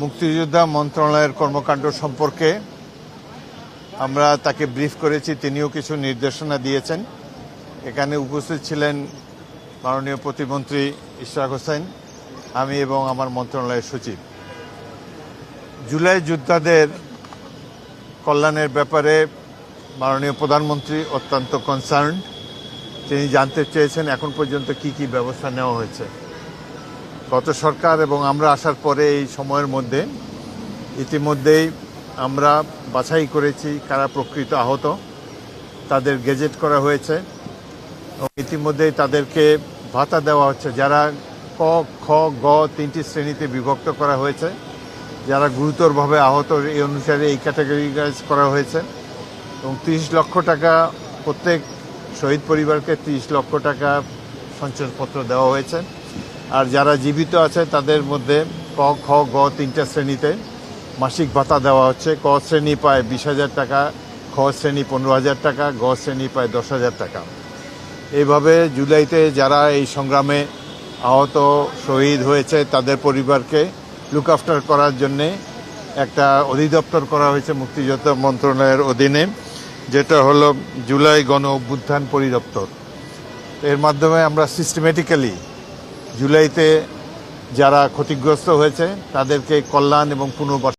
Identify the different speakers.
Speaker 1: মুক্তিযোদ্ধা মন্ত্রণালয়ের কর্মকাণ্ড সম্পর্কে আমরা তাকে ব্রিফ করেছি, তিনিও কিছু নির্দেশনা দিয়েছেন। এখানে উপস্থিত ছিলেন মাননীয় প্রতিমন্ত্রী ইশরাক হোসেন, আমি এবং আমার মন্ত্রণালয়ের সচিব। জুলাই যোদ্ধাদের কল্যাণের ব্যাপারে মাননীয় প্রধানমন্ত্রী অত্যন্ত কনসার্ন। তিনি জানতে চেয়েছেন এখন পর্যন্ত কি কি ব্যবস্থা নেওয়া হয়েছে। গত সরকার এবং আমরা আসার পরে এই সময়ের মধ্যে ইতিমধ্যেই আমরা বাছাই করেছি কারা প্রকৃত আহত, তাদের গেজেট করা হয়েছে এবং ইতিমধ্যেই তাদেরকে ভাতা দেওয়া হচ্ছে। যারা ক, খ, গ তিনটি শ্রেণীতে বিভক্ত করা হয়েছে, যারা গুরুতরভাবে আহত এই অনুসারে এই ক্যাটাগরিজ করা হয়েছে এবং 30 লক্ষ টাকা প্রত্যেক শহীদ পরিবারকে 30 লক্ষ টাকা সঞ্চয়পত্র দেওয়া হয়েছে। আর যারা জীবিত আছে তাদের মধ্যে ক, খ, গ তিনটা শ্রেণীতে মাসিক ভাতা দেওয়া হচ্ছে। ক শ্রেণী পায় 20,000 টাকা, খ শ্রেণী 15,000 টাকা, গ শ্রেণী পায় 10,000 টাকা। এইভাবে জুলাইতে যারা এই সংগ্রামে আহত শহীদ হয়েছে তাদের পরিবারকে লুক আফটার করার জন্যে একটা অধিদপ্তর করা হয়েছে মুক্তিযোদ্ধা মন্ত্রণালয়ের অধীনে, যেটা হলো জুলাই গণ অভ্যুত্থান পরিদপ্তর। এর মাধ্যমে আমরা সিস্টেমেটিক্যালি জুলাইতে যারা ক্ষতিগ্রস্ত হয়েছে তাদেরকে কল্যাণ এবং পুনর্বাসন